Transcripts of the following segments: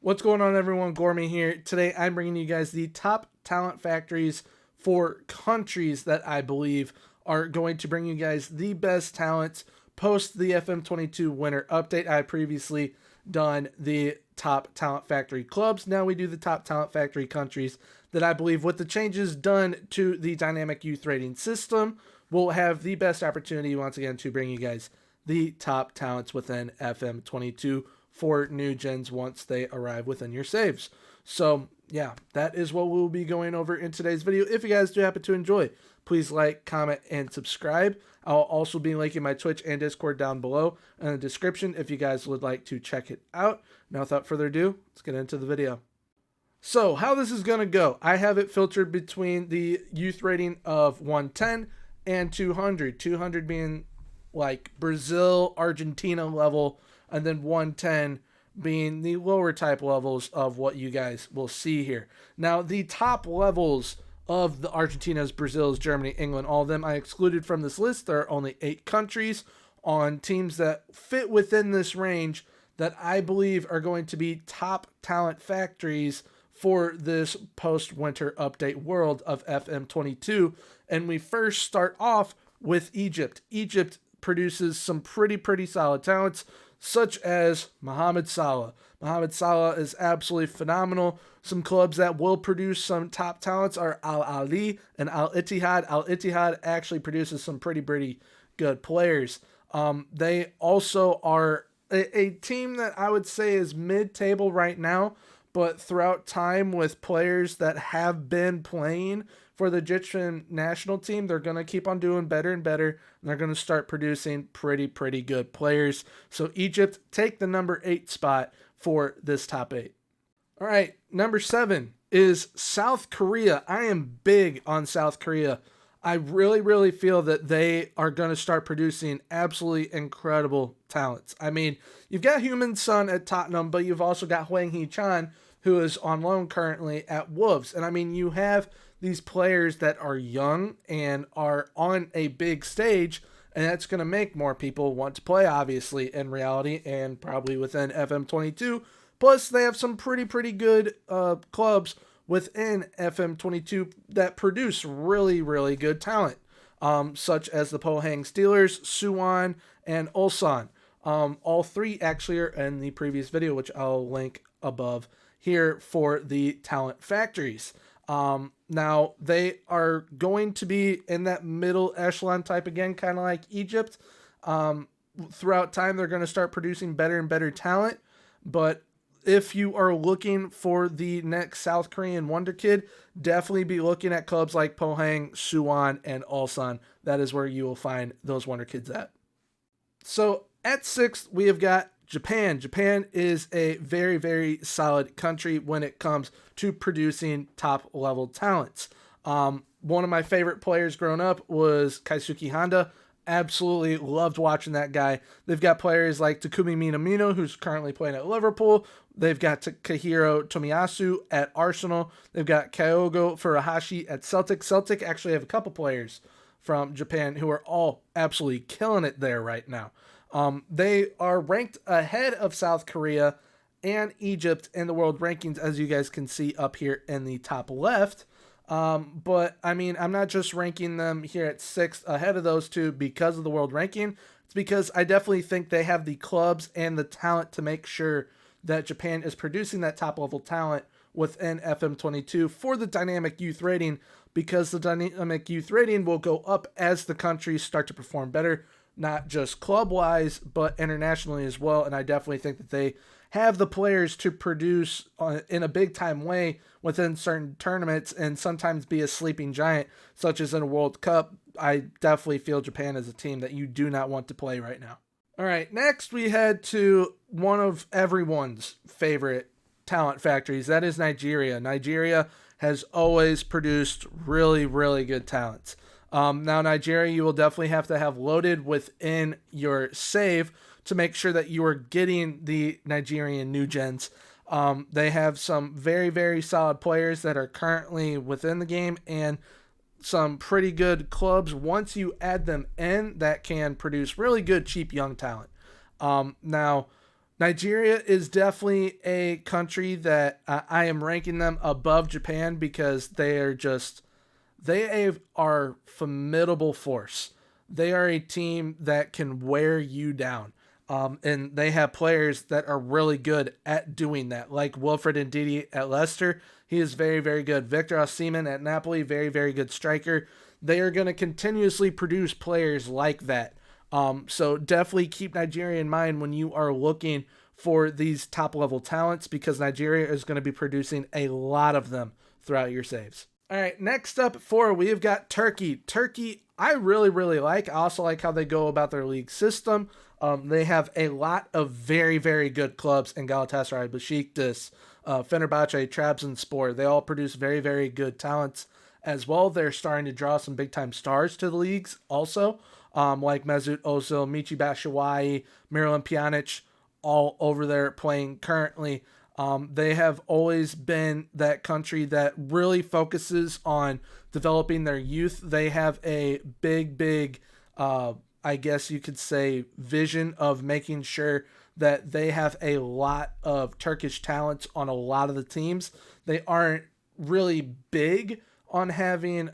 What's going on, everyone? Gourmet here. Today I'm bringing you guys the top talent factories for countries that I believe are going to bring you guys the best talents post the FM22 winter update. I previously done the top talent factory clubs. Now we do the top talent factory countries that I believe, with the changes done to the dynamic youth rating system, will have the best opportunity once again to bring you guys the top talents within FM22 for new gens once they arrive within your saves. So yeah, that is what we'll be going over in today's video. If you guys do happen to enjoy, please like, comment, and subscribe. I'll also be linking my Twitch and Discord down below in the description if you guys would like to check it out. Now, without further ado, let's get into the video. So how this is going to go, I have it filtered between the youth rating of 110 and 200. 200 being like Brazil, Argentina level, and then 110 being the lower type levels of what you guys will see here. Now, the top levels of the Argentinas, Brazils, Germany, England, all of them I excluded from this list. There are only 8 countries on teams that fit within this range that I believe are going to be top talent factories for this post-winter update world of FM22. And we first start off with Egypt. Egypt produces some pretty solid talents, such as Mohamed Salah. Mohamed Salah is absolutely phenomenal. Some clubs that will produce some top talents are Al Ahly and Al Ittihad. Al Ittihad actually produces some pretty good players. They also are a team that I would say is mid-table right now, but throughout time, with players that have been playing for the Egyptian national team, they're going to keep on doing better and better, and they're going to start producing pretty good players. So Egypt, take the number 8 spot for this top 8. All right, number 7 is South Korea. I am big on South Korea. I really feel that they are going to start producing absolutely incredible talents. I mean, you've got Heung-min Son at Tottenham, but you've also got Hwang Hee-chan, who is on loan currently at Wolves. And I mean, you have these players that are young and are on a big stage, and that's going to make more people want to play, obviously, in reality, and probably within FM22. Plus, they have some pretty good clubs within FM22 that produce really good talent, such as the Pohang Steelers, Suwon, and Ulsan. All 3 actually are in the previous video, which I'll link above here for the talent factories. Now, they are going to be in that middle echelon type again, kind of like Egypt. Throughout time, they're going to start producing better and better talent, but if you are looking for the next South Korean Wonderkid, definitely be looking at clubs like Pohang, Suwon, and Ulsan. That is where you will find those Wonderkids at. So at 6th, we have got Japan. Japan is a very solid country when it comes to producing top level talents. One of my favorite players growing up was Keisuke Honda. Absolutely loved watching that guy. They've got players like Takumi Minamino, who's currently playing at Liverpool. They've got Kahiro Tomiyasu at Arsenal. They've got Kyogo Furuhashi at Celtic. Celtic actually have a couple players from Japan who are all absolutely killing it there right now. They are ranked ahead of South Korea and Egypt in the world rankings, as you guys can see up here in the top left. But I mean, I'm not just ranking them here at 6th ahead of those 2 because of the world ranking. It's because I definitely think they have the clubs and the talent to make sure that Japan is producing that top level talent within FM22 for the dynamic youth rating, because the dynamic youth rating will go up as the countries start to perform better, not just club-wise, but internationally as well. And I definitely think that they have the players to produce in a big-time way within certain tournaments and sometimes be a sleeping giant, such as in a World Cup. I definitely feel Japan is a team that you do not want to play right now. All right, next we head to one of everyone's favorite talent factories. That is Nigeria. Nigeria has always produced really good talents. Now, Nigeria, you will definitely have to have loaded within your save to make sure that you are getting the Nigerian new gens. They have some very solid players that are currently within the game, and some pretty good clubs once you add them in that can produce really good cheap young talent. Now, Nigeria is definitely a country that I am ranking them above Japan because they are formidable force. They are a team that can wear you down. And they have players that are really good at doing that, like Wilfred Ndidi at Leicester. He is very, very good. Victor Osimhen at Napoli, very, very good striker. They are going to continuously produce players like that. So definitely keep Nigeria in mind when you are looking for these top level talents because Nigeria is going to be producing a lot of them throughout your saves. All right, next up at 4, we've got Turkey. Turkey, I really, really like. I also like how they go about their league system. They have a lot of very, very good clubs in Galatasaray, Besiktas, Fenerbahce, Trabzonspor. They all produce very, very good talents as well. They're starting to draw some big-time stars to the leagues also, like Mesut Ozil, Michy Batshuayi, Miralem Pjanic, all over there playing currently. They have always been that country that really focuses on developing their youth. They have a big, I guess you could say, vision of making sure that they have a lot of Turkish talents on a lot of the teams. They aren't really big on having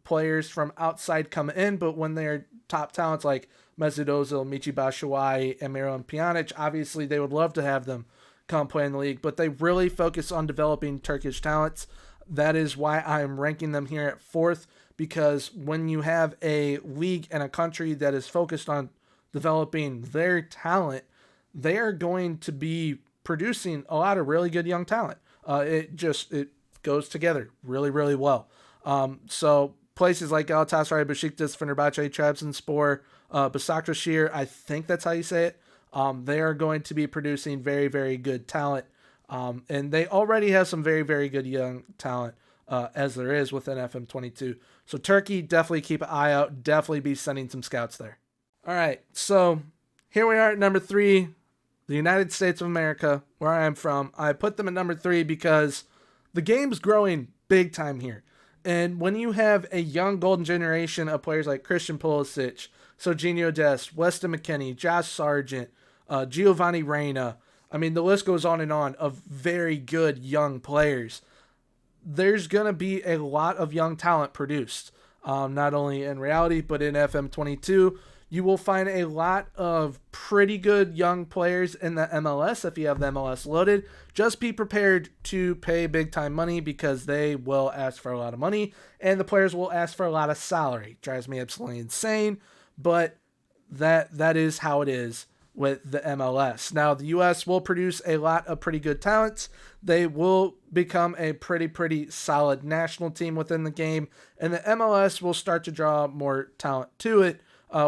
players from outside come in, but when they're top talents like Mesut Ozil, Michy Batshuayi, and Miralem Pjanic, obviously they would love to have them come play in the league, but they really focus on developing Turkish talents. That is why I'm ranking them here at 4th, because when you have a league and a country that is focused on developing their talent, they are going to be producing a lot of really good young talent. It goes together really, really well. So places like Galatasaray, Besiktas, Fenerbahce, Trabzonspor, Başakşehir, I think that's how you say it. They are going to be producing very, very good talent. And they already have some very, very good young talent as there is within FM22. So Turkey, definitely keep an eye out. Definitely be sending some scouts there. All right, so here we are at number 3, the United States of America, where I am from. I put them at number 3 because the game's growing big time here. And when you have a young golden generation of players like Christian Pulisic, Serginho Dest, Weston McKennie, Josh Sargent, Giovanni Reyna, I mean, the list goes on and on of very good young players. There's going to be a lot of young talent produced, not only in reality, but in FM22. You will find a lot of pretty good young players in the MLS if you have the MLS loaded. Just be prepared to pay big time money because they will ask for a lot of money and the players will ask for a lot of salary. Drives me absolutely insane, but that is how it is with the MLS. Now, the US will produce a lot of pretty good talents. They will become a pretty solid national team within the game, and the MLS will start to draw more talent to it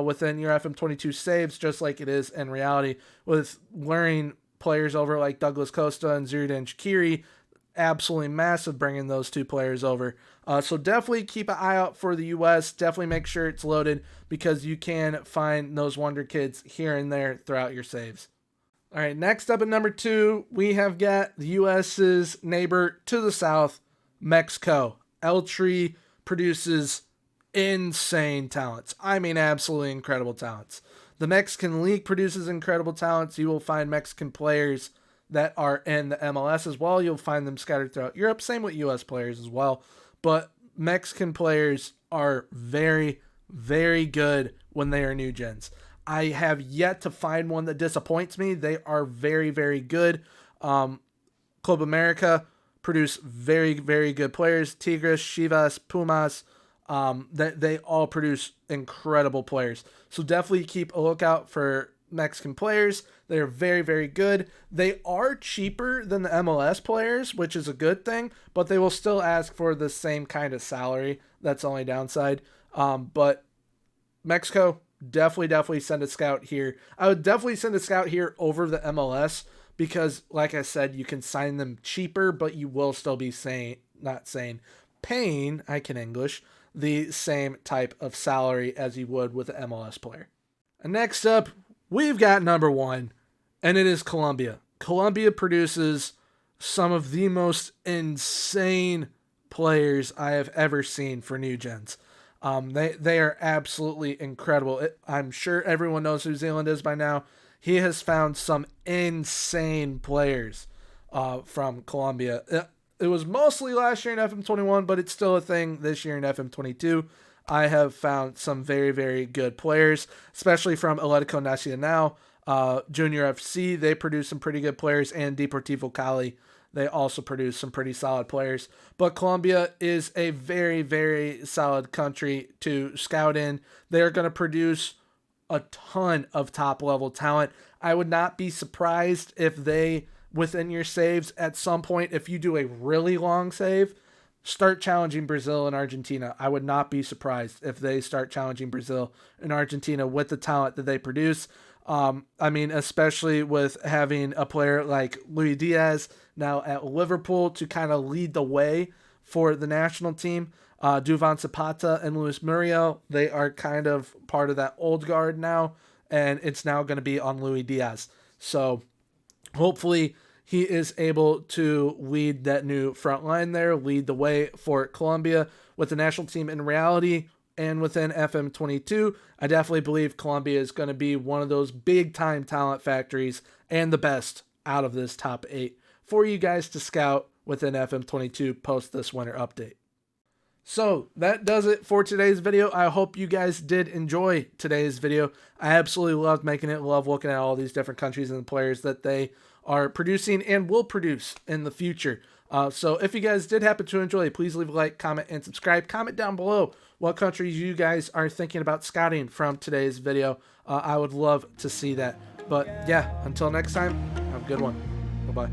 within your FM22 saves, just like it is in reality, with luring players over like Douglas Costa and Xherdan Shaqiri. Absolutely massive bringing those two players over. So definitely keep an eye out for the U.S. Definitely make sure it's loaded because you can find those Wonderkids here and there throughout your saves. All right, next up at number 2, we have got the U.S.'s neighbor to the south, Mexico. El Tri produces insane talents. I mean, absolutely incredible talents. The Mexican League produces incredible talents. You will find Mexican players that are in the MLS as well. You'll find them scattered throughout Europe. Same with US players as well. But Mexican players are very, very good when they are new gens. I have yet to find one that disappoints me. They are very, very good. Club America produce very, very good players. Tigres, Chivas, Pumas, they all produce incredible players. So definitely keep a lookout for Mexican players. They're very, very good. They are cheaper than the MLS players, which is a good thing, but they will still ask for the same kind of salary. That's the only downside. But Mexico, definitely send a scout here. I would definitely send a scout here over the MLS because, like I said, you can sign them cheaper, but you will still be paying, I can English, the same type of salary as you would with an MLS player. And next up, we've got number 1, and it is Colombia. Colombia produces some of the most insane players I have ever seen for new gens. They are absolutely incredible. I'm sure everyone knows who Zealand is by now. he has found some insane players from Colombia. It was mostly last year in FM21, but it's still a thing this year in FM22. I have found some very, very good players, especially from Atlético Nacional, Junior FC. They produce some pretty good players, and Deportivo Cali. They also produce some pretty solid players. But Colombia is a very, very solid country to scout in. They're going to produce a ton of top-level talent. I would not be surprised if they, within your saves, at some point, if you do a really long save, start challenging Brazil and Argentina. I would not be surprised if they start challenging Brazil and Argentina with the talent that they produce. I mean, especially with having a player like Luis Diaz now at Liverpool to kind of lead the way for the national team. Duvan Zapata and Luis Muriel, they are kind of part of that old guard now, and it's now going to be on Luis Diaz. So hopefully he is able to lead that new front line there, lead the way for Colombia with the national team in reality. And within FM22, I definitely believe Colombia is going to be one of those big-time talent factories and the best out of this top 8 for you guys to scout within FM22 post this winter update. So that does it for today's video. I hope you guys did enjoy today's video. I absolutely loved making it. Love looking at all these different countries and the players that they are producing and will produce in the future. So if you guys did happen to enjoy, please leave a like, comment, and subscribe. Comment down below what countries you guys are thinking about scouting from today's video. I would love to see that. But yeah, until next time, have a good one. Bye-bye.